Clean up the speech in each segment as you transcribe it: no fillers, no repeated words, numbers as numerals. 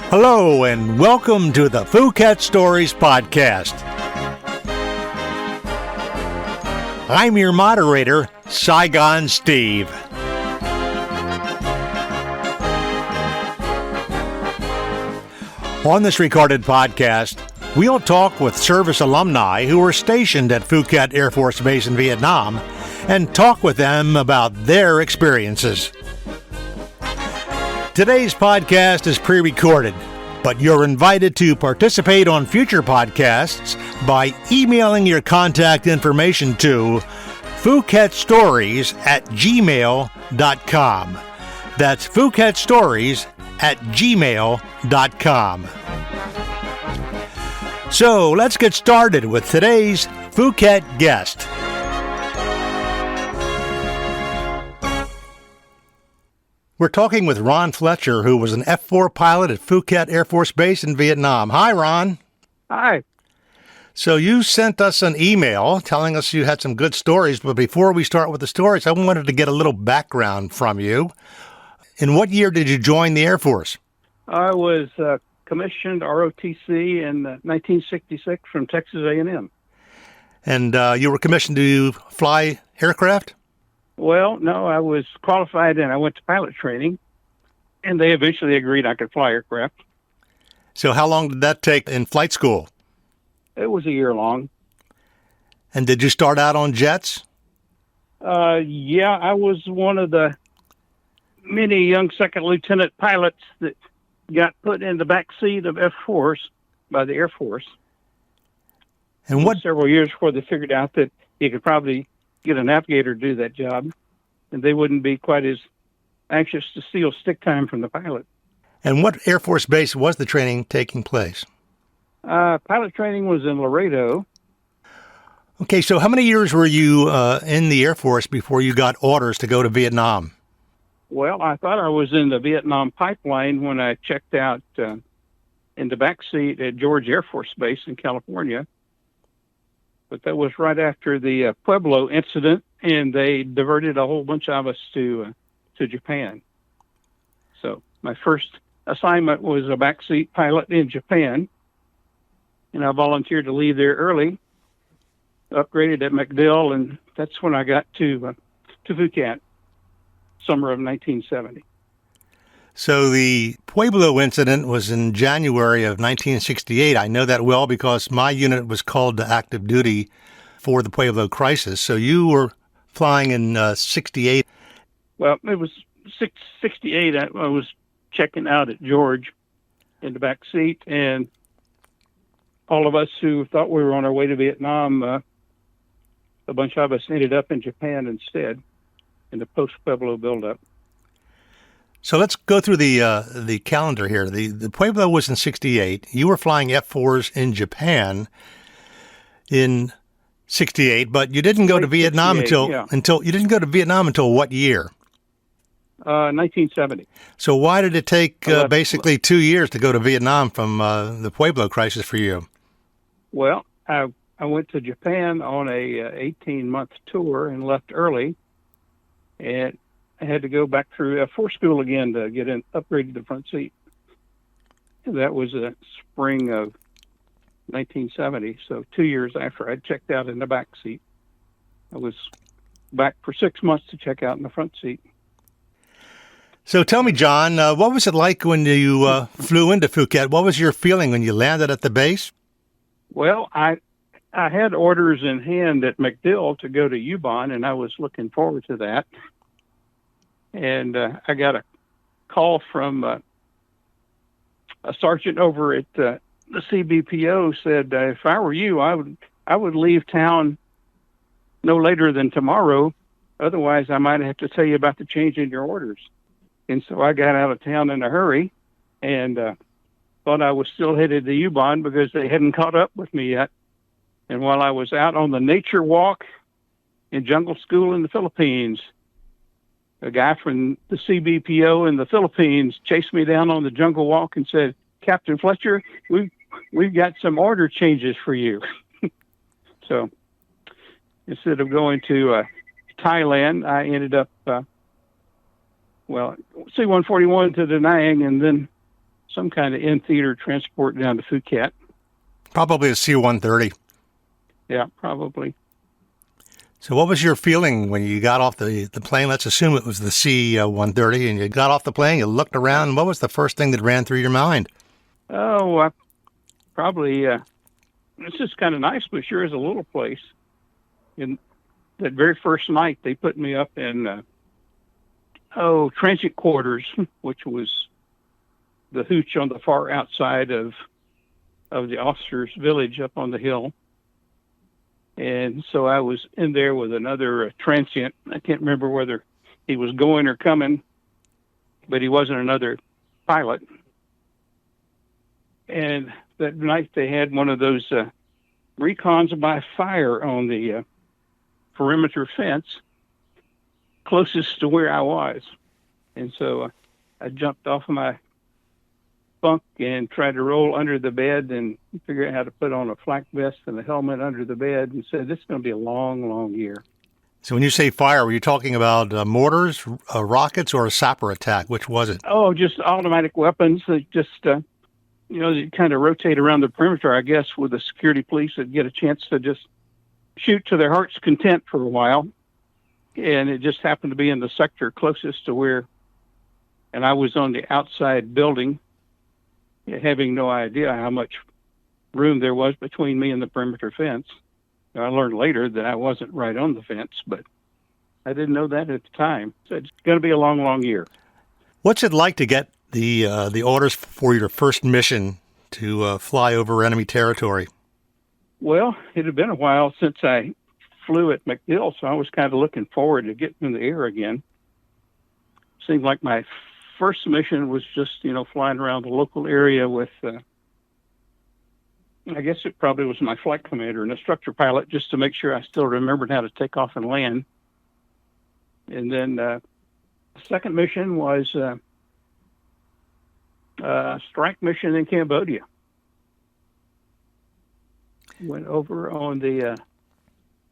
Hello and welcome to the Phuket Stories podcast. I'm your moderator, Saigon Steve. On this recorded podcast, we'll talk with service alumni who were stationed at Phuket Air Force Base in Vietnam and talk with them about their experiences. Today's podcast is pre-recorded, but you're invited to participate on future podcasts by emailing your contact information to PhuketStories@gmail.com. That's PhuketStories@gmail.com. So let's get started with today's Phuket guest. We're talking with Ron Fletcher, who was an F-4 pilot at Phuket Air Force Base in Vietnam. Hi, Ron. Hi. So you sent us an email telling us you had some good stories, but before we start with the stories, I wanted to get a little background from you. In what year did you join the Air Force? I was commissioned ROTC in 1966 from Texas A&M. And you were commissioned to fly aircraft? Well, no, I was qualified and I went to pilot training, and they eventually agreed I could fly aircraft. So how long did that take in flight school? It was a year long. And did you start out on jets? Yeah, I was one of the many young second lieutenant pilots that got put in the back seat of F-4s by the Air Force. And what? Several years before they figured out that you could probably get a navigator to do that job, and they wouldn't be quite as anxious to steal stick time from the pilot. And what Air Force base was the training taking place? Pilot training was in Laredo. Okay, so how many years were you in the Air Force before you got orders to go to Vietnam? Well, I thought I was in the Vietnam pipeline when I checked out in the back seat at George Air Force Base in California. But that was right after the Pueblo incident, and they diverted a whole bunch of us to Japan. So my first assignment was a backseat pilot in Japan, and I volunteered to leave there early, upgraded at MacDill, and that's when I got to Phuket, summer of 1970. So the Pueblo incident was in January of 1968. I know that well because my unit was called to active duty for the Pueblo crisis. So you were flying in 68. Well, it was 68. I was checking out at George in the back seat, and all of us who thought we were on our way to Vietnam, a bunch of us ended up in Japan instead in the post-Pueblo buildup. So let's go through the calendar here. The Pueblo was in 68. You were flying F-4s in Japan in 68, but you didn't go to Vietnam until you didn't go to Vietnam until what year? 1970. So why did it take basically 2 years to go to Vietnam from the Pueblo crisis for you? Well, I went to Japan on a 18-month tour and left early, and I had to go back through F-4 school again to get upgraded to the front seat. And that was the spring of 1970, so 2 years after I'd checked out in the back seat. I was back for 6 months to check out in the front seat. So tell me, John, what was it like when you flew into Phuket? What was your feeling when you landed at the base? Well, I had orders in hand at MacDill to go to Ubon, and I was looking forward to that. And I got a call from a sergeant over at the CBPO. Said if I were you, I would leave town no later than tomorrow. Otherwise, I might have to tell you about the change in your orders. And so I got out of town in a hurry, and thought I was still headed to Ubon because they hadn't caught up with me yet. And while I was out on the nature walk in jungle school in the Philippines, a guy from the CBPO in the Philippines chased me down on the jungle walk and said, "Captain Fletcher, we've got some order changes for you." So instead of going to Thailand, I ended up C-141 to Da Nang, and then some kind of in-theater transport down to Phuket. Probably a C-130. Yeah, probably. So what was your feeling when you got off the plane? Let's assume it was the C-130, and you got off the plane, you looked around, and what was the first thing that ran through your mind? Oh, I probably, it's just kind of nice, but sure is a little place. And that very first night, they put me up in, transient quarters, which was the hooch on the far outside of the officers' village up on the hill. And so I was in there with another transient. I can't remember whether he was going or coming, but he wasn't another pilot. And that night they had one of those recons by fire on the perimeter fence closest to where I was. And so I jumped off of my bunk and tried to roll under the bed and figure out how to put on a flak vest and a helmet under the bed, and said, this is going to be a long, long year. So when you say fire, were you talking about mortars, rockets, or a sapper attack? Which was it? Oh, just automatic weapons that just, they kind of rotate around the perimeter, I guess, with the security police that get a chance to just shoot to their heart's content for a while. And it just happened to be in the sector closest to where, and I was on the outside building, having no idea how much room there was between me and the perimeter fence. I learned later that I wasn't right on the fence, but I didn't know that at the time. So it's going to be a long, long year. What's it like to get the orders for your first mission to fly over enemy territory? Well, it had been a while since I flew at MacDill, so I was kind of looking forward to getting in the air again. Seemed like my first mission was just, flying around the local area with, I guess it probably was my flight commander and instructor pilot, just to make sure I still remembered how to take off and land. And then the second mission was a strike mission in Cambodia. Went over on the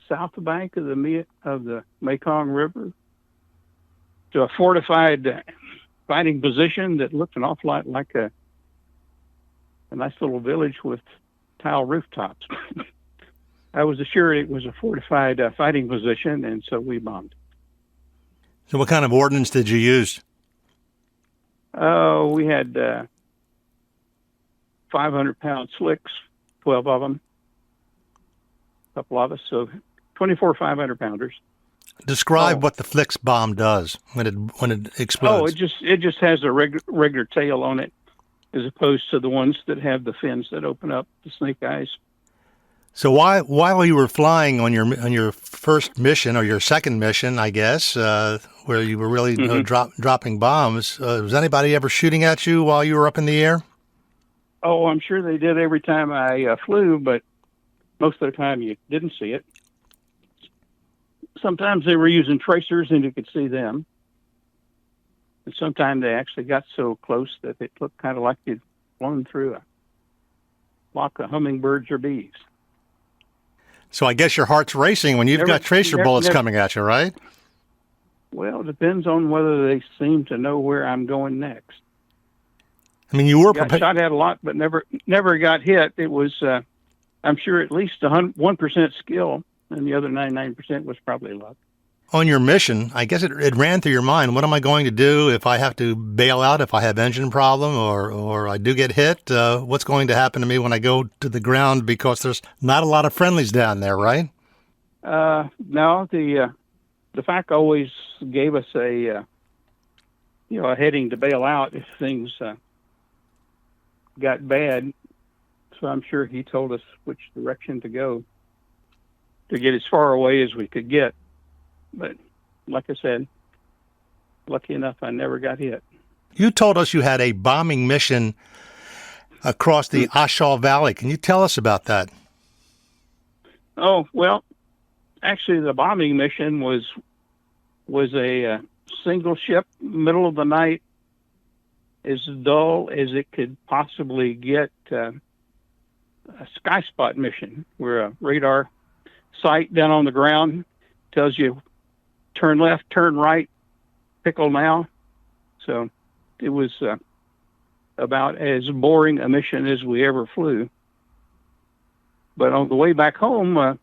south bank of the Mekong River to a fortified fighting position that looked an awful lot like a nice little village with tile rooftops. I was assured it was a fortified fighting position, and so we bombed. So what kind of ordnance did you use? Oh, we had 500-pound slicks, 12 of them, a couple of us, so 24 500-pounders. Describe what the Flix bomb does when it explodes. Oh, it just has a regular tail on it, as opposed to the ones that have the fins that open up, the snake eyes. So while you were flying on your first mission, or your second mission, I guess, where you were really dropping bombs, was anybody ever shooting at you while you were up in the air? Oh, I'm sure they did every time I flew, but most of the time you didn't see it. Sometimes they were using tracers and you could see them. And sometimes they actually got so close that it looked kind of like you'd flown through a flock of hummingbirds or bees. So I guess your heart's racing when you've got tracer bullets coming at you, right? Well, it depends on whether they seem to know where I'm going next. I mean, you were got shot at a lot, but never got hit. It was, I'm sure, at least 1% skill, and the other 99% was probably luck. On your mission, I guess it ran through your mind, what am I going to do if I have to bail out, if I have engine problem, or I do get hit? What's going to happen to me when I go to the ground, because there's not a lot of friendlies down there, right? No, the FAC always gave us a heading to bail out if things got bad. So I'm sure he told us which direction to go to get as far away as we could get. But like I said, lucky enough, I never got hit. You told us you had a bombing mission across the Ashal Valley. Can you tell us about that? Oh, well, actually, the bombing mission was a single ship, middle of the night, as dull as it could possibly get, a sky spot mission where a radar sight down on the ground tells you turn left, turn right, pickle now. So it was about as boring a mission as we ever flew. But on the way back home,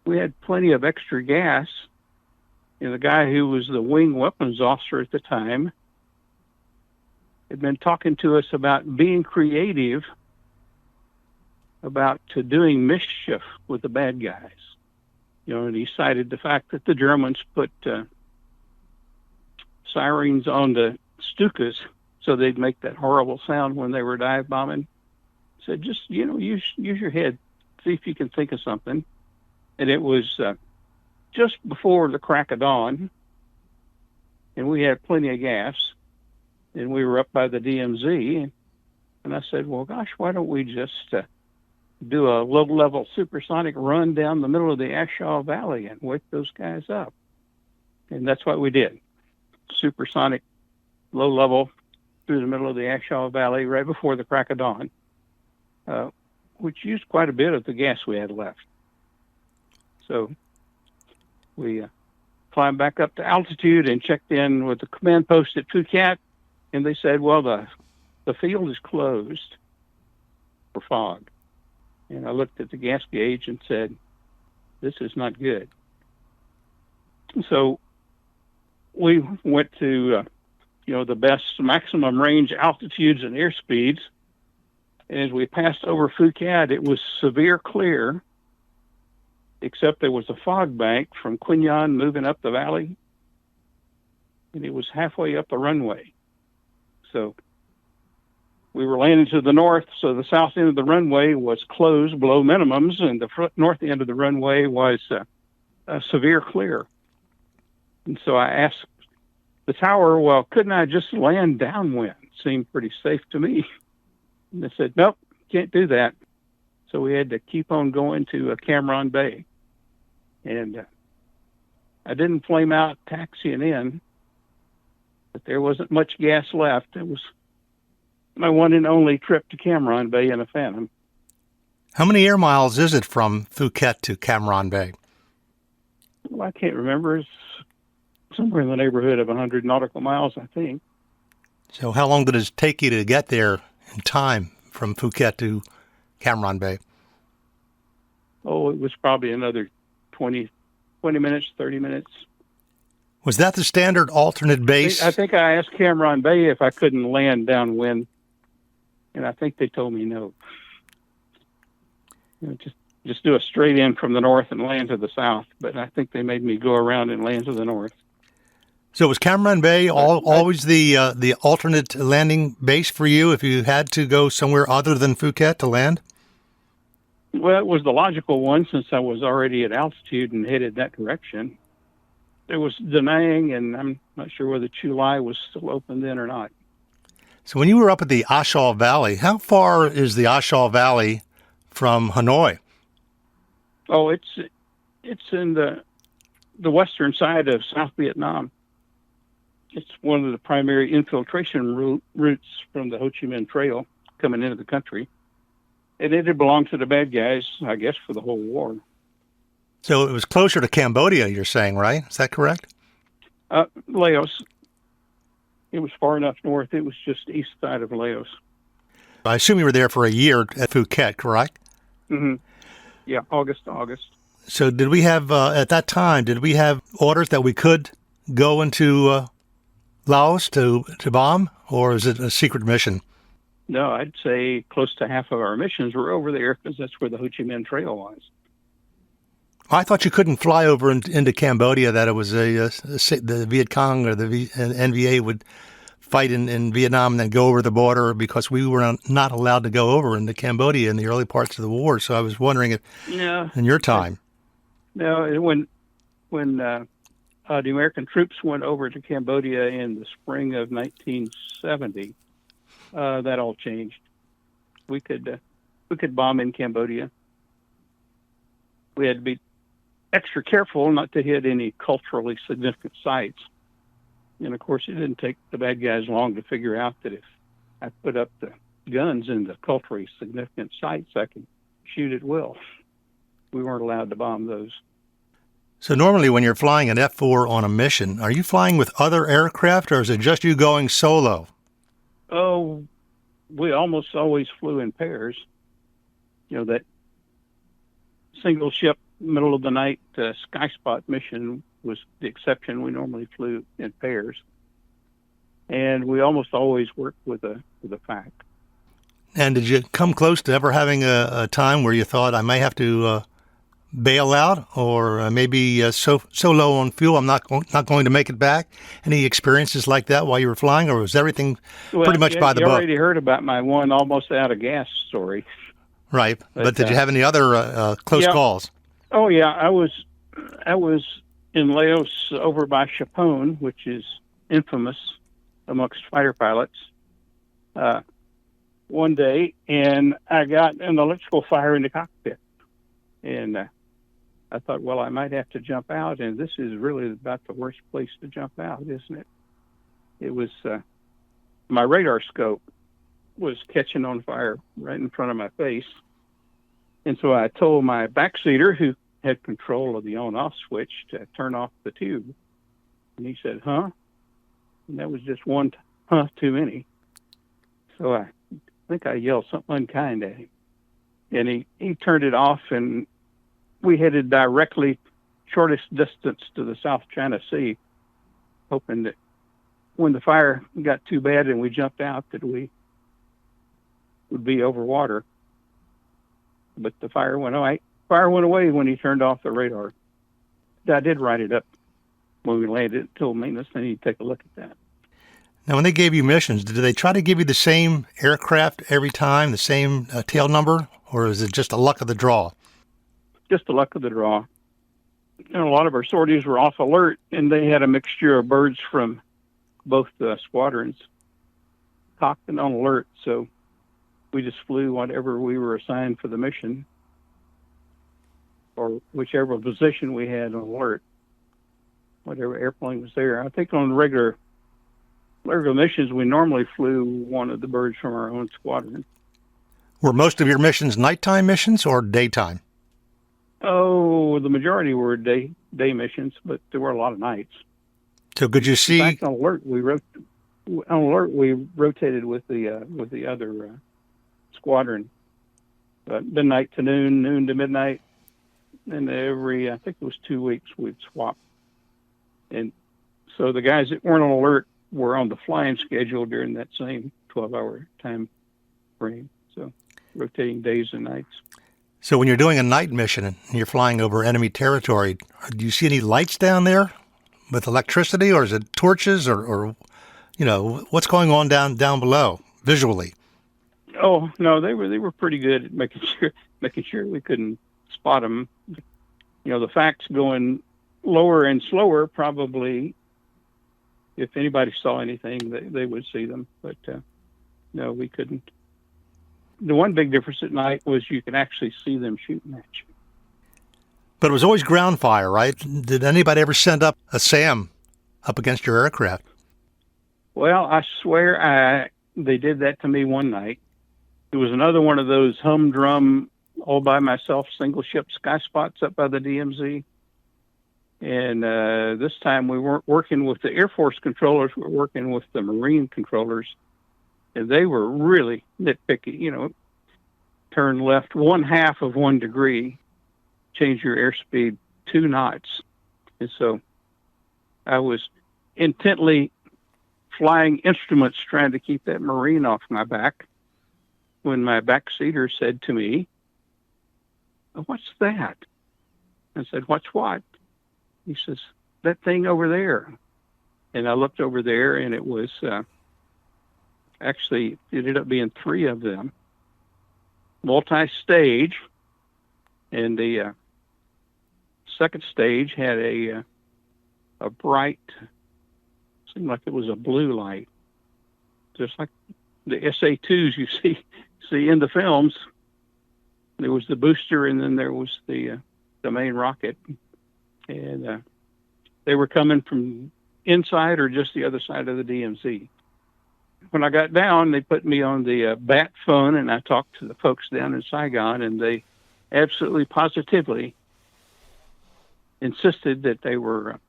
we had plenty of extra gas. And the guy who was the wing weapons officer at the time had been talking to us about being creative about doing mischief with the bad guys. And he cited the fact that the Germans put sirens on the Stukas so they'd make that horrible sound when they were dive bombing. Said, just, use your head, see if you can think of something. And it was just before the crack of dawn, and we had plenty of gas, and we were up by the DMZ, and I said, well, gosh, why don't we just do a low-level supersonic run down the middle of the Ashaw Valley and wake those guys up? And that's what we did. Supersonic, low-level, through the middle of the Ashaw Valley right before the crack of dawn, which used quite a bit of the gas we had left. So we climbed back up to altitude and checked in with the command post at Phuket, and they said, well, the field is closed for fog. And I looked at the gas gauge and said, this is not good. So we went to, the best maximum range altitudes and airspeeds. And as we passed over Phuket, it was severe clear, except there was a fog bank from Quy Nhon moving up the valley, and it was halfway up the runway. So we were landing to the north, so the south end of the runway was closed below minimums, and the north end of the runway was a severe clear. And so I asked the tower, well, couldn't I just land downwind? Seemed pretty safe to me. And they said, nope, can't do that. So we had to keep on going to Cam Bay. And I didn't flame out taxiing in, but there wasn't much gas left. It was my one and only trip to Cam Bay in a Phantom. How many air miles is it from Phuket to Cam Bay? Well, I can't remember. It's somewhere in the neighborhood of 100 nautical miles, I think. So how long did it take you to get there in time from Phuket to Cam Bay? Oh, it was probably another 20 minutes, 30 minutes. Was that the standard alternate base? I think I asked Cam Bay if I couldn't land downwind, and I think they told me no. Just do a straight in from the north and land to the south. But I think they made me go around and land to the north. So was Cam Bay always the alternate landing base for you if you had to go somewhere other than Phuket to land? Well, it was the logical one since I was already at altitude and headed that direction. There was Da Nang, and I'm not sure whether Chu Lai was still open then or not. So when you were up at the Ashaw Valley, how far is the Ashaw Valley from Hanoi? Oh, it's in the western side of South Vietnam. It's one of the primary infiltration routes from the Ho Chi Minh Trail coming into the country. And it had belonged to the bad guys, I guess, for the whole war. So it was closer to Cambodia, you're saying, right? Is that correct? Laos. It was far enough north. It was just east side of Laos. I assume you were there for a year at Phuket, correct? Mm-hmm. Yeah, August to August. So did we have, at that time, did we have orders that we could go into Laos to bomb, or is it a secret mission? No, I'd say close to half of our missions were over there because that's where the Ho Chi Minh Trail was. I thought you couldn't fly over into Cambodia, that it was the Viet Cong or the NVA would fight in Vietnam and then go over the border because we were not allowed to go over into Cambodia in the early parts of the war. So I was wondering if in your time. No, when the American troops went over to Cambodia in the spring of 1970, that all changed. We could bomb in Cambodia. We had to be extra careful not to hit any culturally significant sites. And of course, it didn't take the bad guys long to figure out that if I put up the guns in the culturally significant sites, I could shoot at will. We weren't allowed to bomb those. So normally when you're flying an F-4 on a mission, are you flying with other aircraft or is it just you going solo? Oh, we almost always flew in pairs. That single ship middle of the night sky spot mission was the exception. We normally flew in pairs, and we almost always worked with a FAC. And did you come close to ever having a time where you thought, I may have to bail out, or maybe so low on fuel I'm not going to make it back? Any experiences like that while you were flying, or was everything pretty much by the book? You already heard about my one almost out of gas story. Right, but did you have any other close calls? Oh yeah, I was in Laos over by Chapone, which is infamous amongst fighter pilots. One day, and I got an electrical fire in the cockpit, and I thought, well, I might have to jump out, and this is really about the worst place to jump out, isn't it? It was my radar scope was catching on fire right in front of my face, and so I told my backseater, who had control of the on-off switch, to turn off the tube, and he said, "Huh?" And that was just one "huh" too many. So I think I yelled something unkind at him, and he turned it off, and we headed directly shortest distance to the South China Sea, hoping that when the fire got too bad and we jumped out that we would be over water. But the fire went away. Fire went away when he turned off the radar. I did write it up when we landed. Told maintenance they need to take a look at that. Now, when they gave you missions, did they try to give you the same aircraft every time, the same tail number, or is it just a luck of the draw? Just the luck of the draw. A lot of our sorties were off alert, and they had a mixture of birds from both squadrons, cocked and on alert. So we just flew whatever we were assigned for the mission, or whichever position we had on alert, whatever airplane was there. I think on regular missions, we normally flew one of the birds from our own squadron. Were most of your missions nighttime missions or daytime? Oh, the majority were day missions, but there were a lot of nights. So could you see? In fact, on alert we rotated with the other squadron, midnight to noon, noon to midnight, and every I think it was 2 weeks we'd swap. And so the guys that weren't on alert were on the flying schedule during that same 12-hour time frame. So rotating days and nights. So when you're doing a night mission and you're flying over enemy territory, do you see any lights down there with electricity, or is it torches, or what's going on down below visually? Oh no, they were pretty good at making sure we couldn't spot them. The facts going lower and slower, probably if anybody saw anything, they would see them. But no, we couldn't. The one big difference at night was you could actually see them shooting at you. But it was always ground fire, right? Did anybody ever send up a SAM up against your aircraft? Well, I swear they did that to me one night. It was another one of those humdrum, all by myself, single ship sky spots up by the DMZ. And this time we weren't working with the Air Force controllers, we were working with the Marine controllers. And they were really nitpicky, turn left 1/2 of 1 degree, change your airspeed 2 knots. And so I was intently flying instruments trying to keep that Marine off my back when my backseater said to me, "What's that?" I said, "What's what?" He says, "That thing over there." And I looked over there, and it was actually, it ended up being 3 of them, multi-stage, and the second stage had a bright, seemed like it was a blue light, just like the SA-2s you see in the films. There was the booster, and then there was the main rocket, and they were coming from inside or just the other side of the DMZ. When I got down, they put me on the BAT phone, and I talked to the folks down in Saigon, and they absolutely positively insisted that they were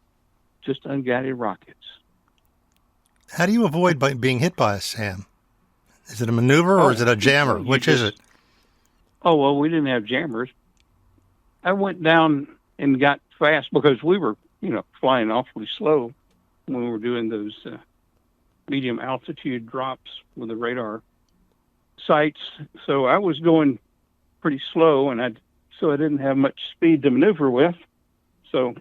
just unguided rockets. How do you avoid being hit by a SAM? Is it a maneuver or is it a jammer? Which is it? Oh, well, we didn't have jammers. I went down and got fast because we were, flying awfully slow when we were doing those medium altitude drops with the radar sights. So I was going pretty slow, and I didn't have much speed to maneuver with. So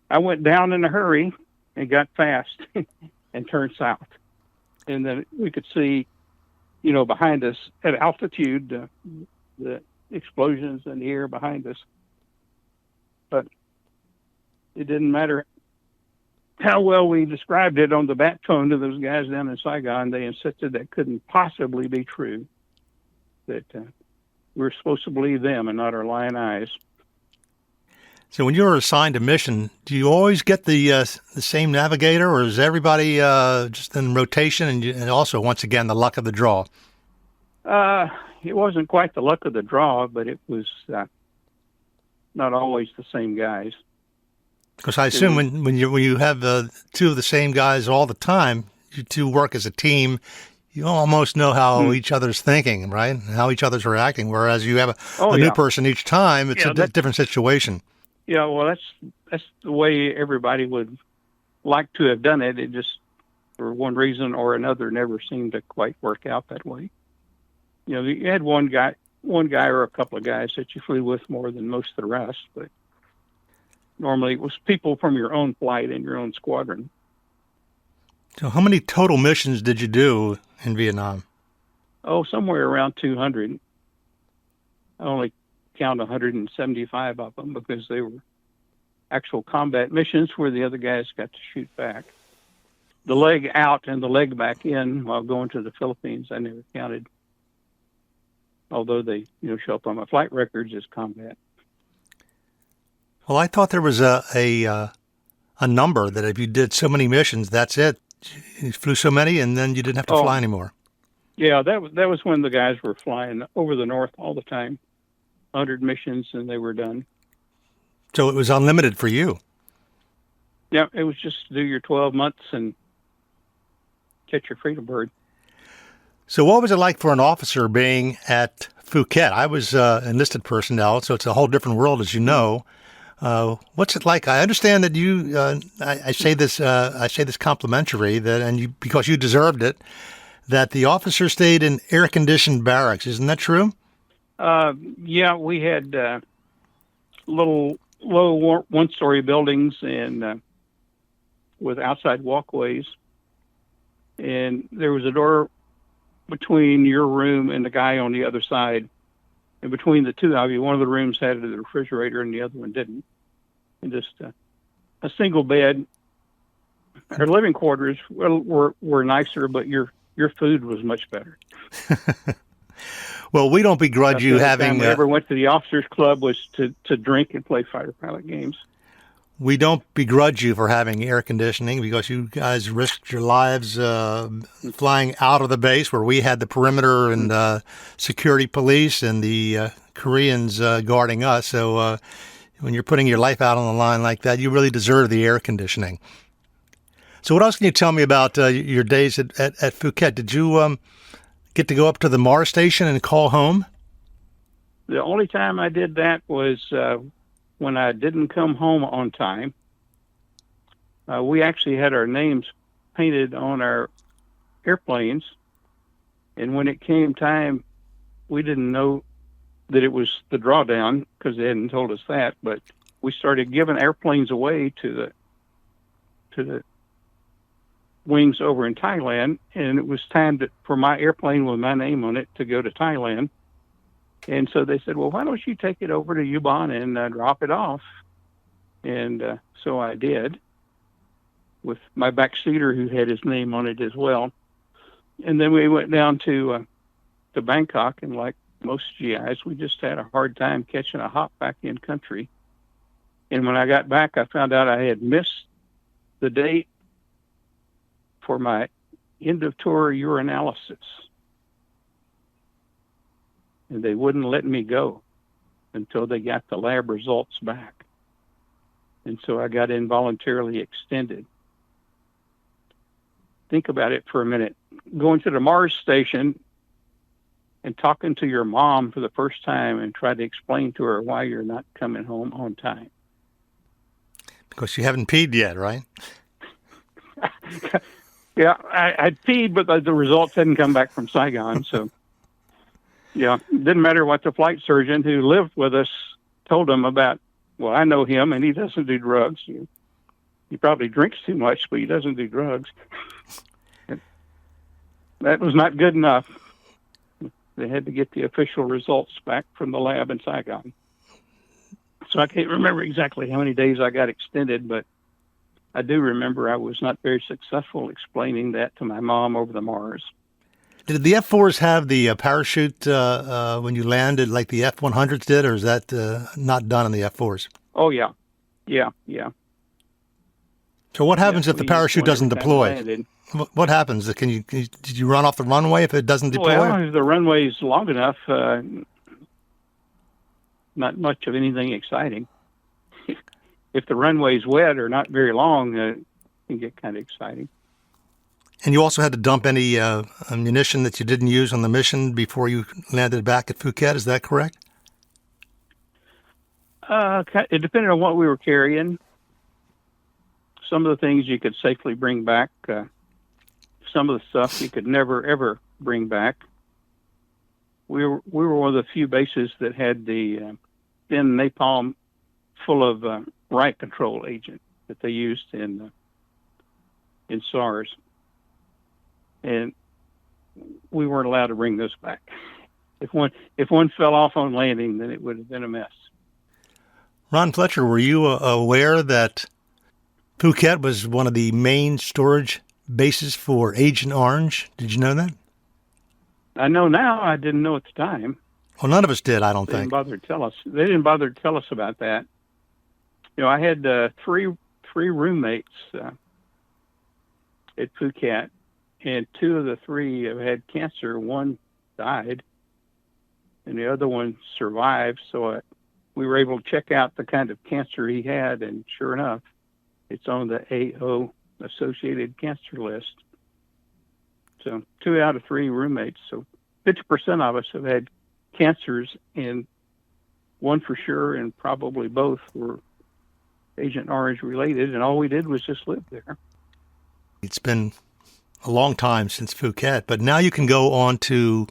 I went down in a hurry and got fast and turned south. And then we could see, behind us at altitude, the explosions in the air behind us. But it didn't matter how well we described it on the bat cone to those guys down in Saigon. They insisted that couldn't possibly be true, that we're supposed to believe them and not our lying eyes. So when you were assigned a mission, do you always get the same navigator, or is everybody just in rotation, and also, once again, the luck of the draw? It wasn't quite the luck of the draw, but it was not always the same guys. Because I assume when you have two of the same guys all the time, you two work as a team. You almost know how each other's thinking, right? And how each other's reacting. Whereas you have a new person each time, it's a different situation. Yeah, well, that's the way everybody would like to have done it. It just, for one reason or another, never seemed to quite work out that way. You had one guy or a couple of guys that you flew with more than most of the rest, but normally it was people from your own flight and your own squadron. So how many total missions did you do in Vietnam? Oh, somewhere around 200. I only count 175 of them because they were actual combat missions where the other guys got to shoot back. The leg out and the leg back in while going to the Philippines, I never counted. Although they, show up on my flight records as combat. Well, I thought there was a number that if you did so many missions, that's it. You flew so many, and then you didn't have to fly anymore. Yeah, that was when the guys were flying over the north all the time. 100 missions, and they were done. So it was unlimited for you. Yeah, it was just do your 12 months and catch your freedom bird. So what was it like for an officer being at Phuket? I was enlisted personnel, so it's a whole different world, as you know. What's it like? I understand that you. I say this complimentary because you deserved it. That the officers stayed in air-conditioned barracks. Isn't that true? Yeah, we had little low one-story buildings and with outside walkways, and there was a door between your room and the guy on the other side. And between the two of you, one of the rooms had the refrigerator and the other one didn't. And just a single bed. Our living quarters were nicer, but your food was much better. Well, we don't begrudge you having... The time we ever went to the officers' club was to drink and play fighter pilot games. We don't begrudge you for having air conditioning because you guys risked your lives flying out of the base where we had the perimeter and security police and the Koreans guarding us. So when you're putting your life out on the line like that, you really deserve the air conditioning. So what else can you tell me about your days at Phuket? Did you get to go up to the Mars station and call home? The only time I did that was when I didn't come home on time. We actually had our names painted on our airplanes, and when it came time, we didn't know that it was the drawdown because they hadn't told us that, but we started giving airplanes away to the wings over in Thailand, and it was time for my airplane with my name on it to go to Thailand. And so they said, well, why don't you take it over to Yuban and drop it off? And so I did, with my backseater who had his name on it as well. And then we went down to Bangkok, and like most GIs, we just had a hard time catching a hop back in country. And when I got back, I found out I had missed the date for my end-of-tour urinalysis. And they wouldn't let me go until they got the lab results back. And so I got involuntarily extended. Think about it for a minute. Going to the Mars station, and talking to your mom for the first time and try to explain to her why you're not coming home on time. Because you haven't peed yet, right? Yeah, I'd peed, but the results hadn't come back from Saigon. So, yeah, didn't matter what the flight surgeon who lived with us told him about. Well, I know him, and he doesn't do drugs. He probably drinks too much, but he doesn't do drugs. That was not good enough. They had to get the official results back from the lab in Saigon. So I can't remember exactly how many days I got extended, but I do remember I was not very successful explaining that to my mom over the Mars. Did the F-4s have the parachute when you landed like the F-100s did, or is that not done on the F-4s? Oh, yeah. Yeah. So what happens if the parachute doesn't deploy? What happens? Did you run off the runway if it doesn't deploy? Well, if the runway's long enough, not much of anything exciting. If the runway's wet or not very long, it can get kind of exciting. And you also had to dump any ammunition that you didn't use on the mission before you landed back at Phuket. Is that correct? It depended on what we were carrying. Some of the things you could safely bring back. Some of the stuff you could never, ever bring back. We were one of the few bases that had the thin napalm full of riot control agent that they used in SARS. And we weren't allowed to bring those back. If one fell off on landing, then it would have been a mess. Ron Fletcher, were you aware that Phuket was one of the main storage bases for Agent Orange? Did you know that? I know now. I didn't know at the time. Well, none of us did, I don't They think. didn't bother to tell us. They didn't bother to tell us about that. You know, I had three roommates at Phuket, and two of the three have had cancer. One died, and the other one survived. So we were able to check out the kind of cancer he had, and sure enough, it's on the AO associated cancer list. So 2 out of 3 roommates. So 50% of us have had cancers, and one for sure, and probably both were Agent Orange related, and all we did was just live there. It's been a long time since Phuket, but now you can go on to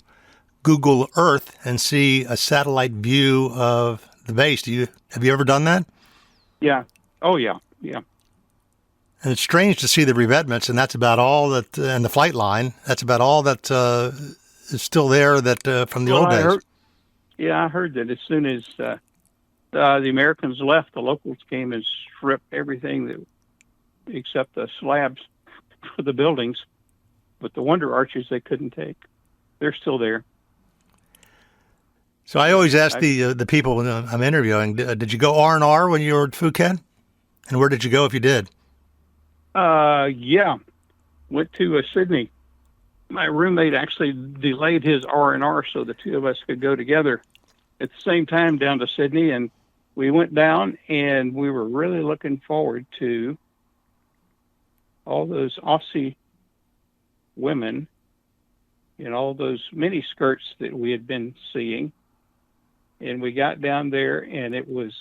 Google Earth and see a satellite view of the base. Have you ever done that? Yeah. Oh, yeah. Yeah. And it's strange to see the revetments, and that's about all that, and the flight line, that's about all that is still there that from the old days. I heard that as soon as the Americans left, the locals came and stripped everything except the slabs for the buildings. But the wonder arches they couldn't take. They're still there. So I always ask the people when I'm interviewing, did you go R&R when you were at Phuket? And where did you go if you did? Yeah. Went to Sydney. My roommate actually delayed his R&R so the two of us could go together at the same time down to Sydney. And we went down, and we were really looking forward to all those Aussie women in all those mini skirts that we had been seeing. And we got down there, and it was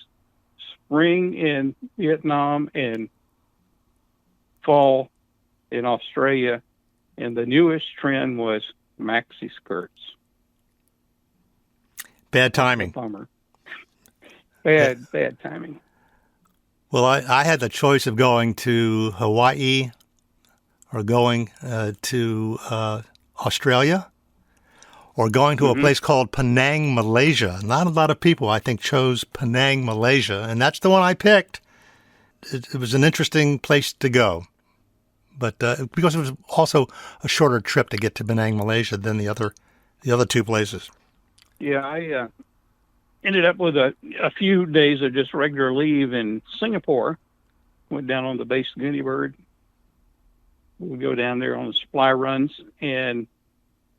spring in Vietnam and fall in Australia, and the newest trend was maxi skirts. Bad timing. Bummer. Bad timing. Well, I had the choice of going to Hawaii or going to Australia or going to a place called Penang, Malaysia. Not a lot of people, I think, chose Penang, Malaysia, and that's the one I picked. It was an interesting place to go, but because it was also a shorter trip to get to Penang, Malaysia than the other two places. Yeah, I ended up with a few days of just regular leave in Singapore. Went down on the base Gooney Bird. We go down there on the supply runs, and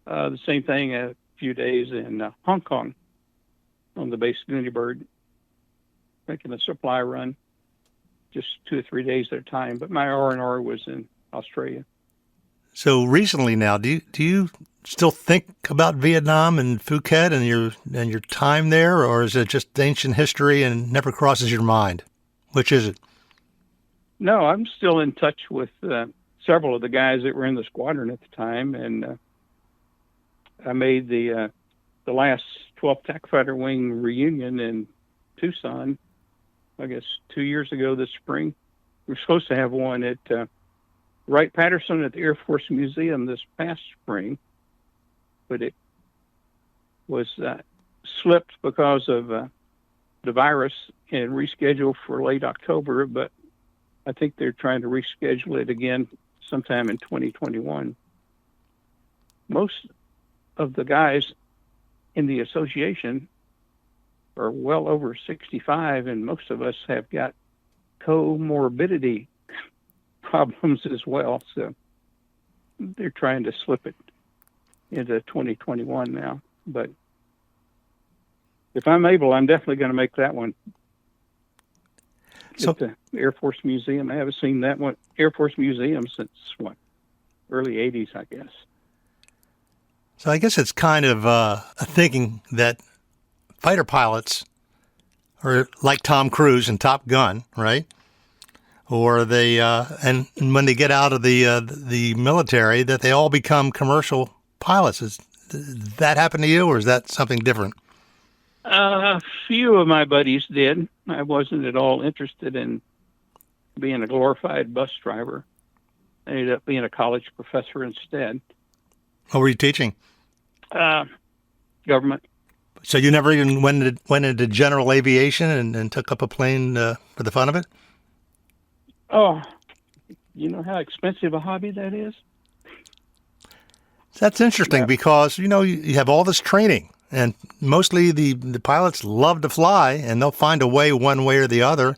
the same thing, a few days in Hong Kong on the base Gooney Bird, making a supply run, just 2 or 3 days at a time. But my R&R was in Australia. So recently now, do you still think about Vietnam and Phuket and your time there, or is it just ancient history and never crosses your mind? Which is it? No, I'm still in touch with several of the guys that were in the squadron at the time, and I made the last 12th TAC Fighter Wing reunion in Tucson, I guess 2 years ago this spring. We were supposed to have one at Wright-Patterson at the Air Force Museum this past spring, but it was slipped because of the virus and rescheduled for late October, but I think they're trying to reschedule it again sometime in 2021. Most of the guys in the association are well over 65, and most of us have got comorbidity problems as well. So they're trying to slip it into 2021 now. But if I'm able, I'm definitely going to make that one. So, at the Air Force Museum. I haven't seen that one Air Force Museum since early 80s, I guess. So I guess it's kind of a thinking that fighter pilots are like Tom Cruise in Top Gun, right? Or they and when they get out of the military, that they all become commercial pilots. Did that happen to you, or is that something different? A few of my buddies did. I wasn't at all interested in being a glorified bus driver. I ended up being a college professor instead. What were you teaching? Government. So you never even went into general aviation and took up a plane for the fun of it? Oh, you know how expensive a hobby that is? That's interesting Yeah. because, you have all this training, and mostly the pilots love to fly, and they'll find a way one way or the other.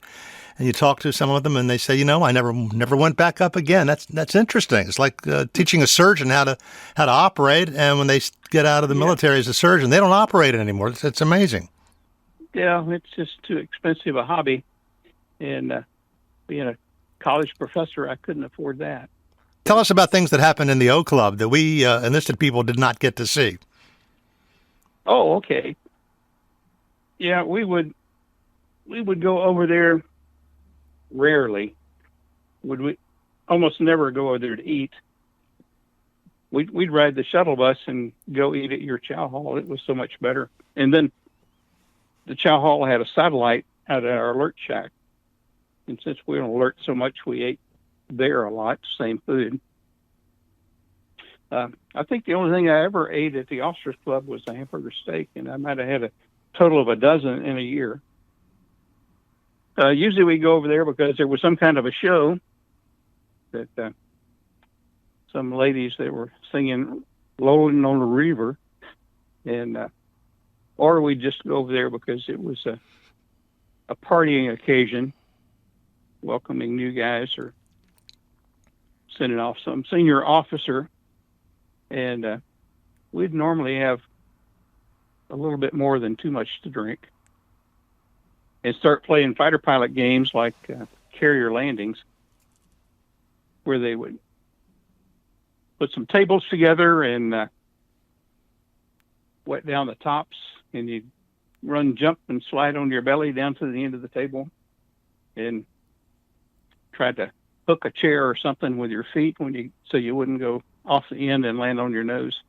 And you talk to some of them, and they say, I never went back up again. That's interesting. It's like teaching a surgeon how to operate, and when they get out of the military as a surgeon, they don't operate it anymore. It's amazing. Yeah, it's just too expensive a hobby. And being a college professor, I couldn't afford that. Tell us about things that happened in the O Club that we enlisted people did not get to see. Oh, okay. Yeah, we would go over there rarely. We almost never go over there to eat. We'd ride the shuttle bus and go eat at your chow hall. It was so much better. And then the chow hall had a satellite out at our alert shack. And since we don't alert so much, we ate there a lot, same food. I think the only thing I ever ate at the Officers Club was a hamburger steak, and I might have had a total of a dozen in a year. Usually we go over there because there was some kind of a show that some ladies that were singing "Rolling on the River," and or we just go over there because it was a partying occasion, welcoming new guys or sending off some senior officer. And we'd normally have a little bit more than too much to drink and start playing fighter pilot games like carrier landings, where they would put some tables together and wet down the tops, and you'd run, jump, and slide on your belly down to the end of the table and try to hook a chair or something with your feet so you wouldn't go off the end and land on your nose.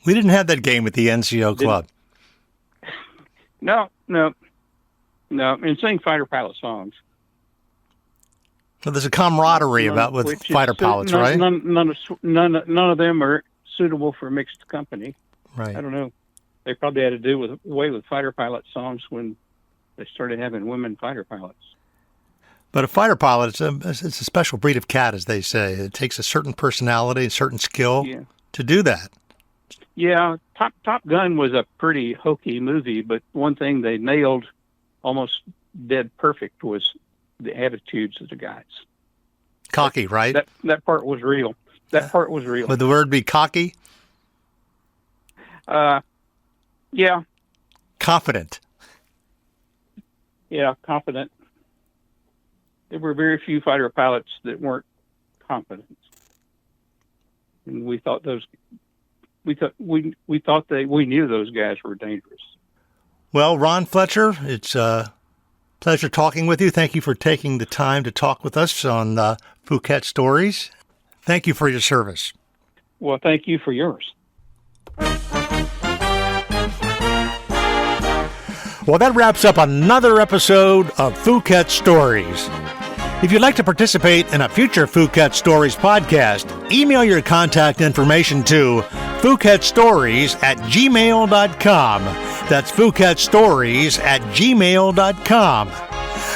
We didn't have that game at the NCO Club. No. And sing fighter pilot songs. So there's a camaraderie with fighter pilots, right? None of them are suitable for mixed company. Right. I don't know. They probably had to do away with fighter pilot songs when they started having women fighter pilots. But a fighter pilot, it's a special breed of cat, as they say. It takes a certain personality, a certain skill to do that. Yeah, Top Gun was a pretty hokey movie, but one thing they nailed almost dead perfect was the attitudes of the guys. Cocky, right? That part was real. That part was real. Would the word be cocky? Yeah. Confident. Yeah, confident. There were very few fighter pilots that weren't confident. And we thought those we thought we knew those guys were dangerous. Well, Ron Fletcher, it's a pleasure talking with you. Thank you for taking the time to talk with us on Phuket Stories. Thank you for your service. Well, thank you for yours. Well, that wraps up another episode of Phuket Stories. If you'd like to participate in a future Phuket Stories podcast, email your contact information to PhuketStories@gmail.com. That's PhuketStories@gmail.com.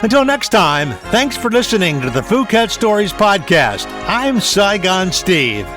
Until next time, thanks for listening to the Phuket Stories podcast. I'm Saigon Steve.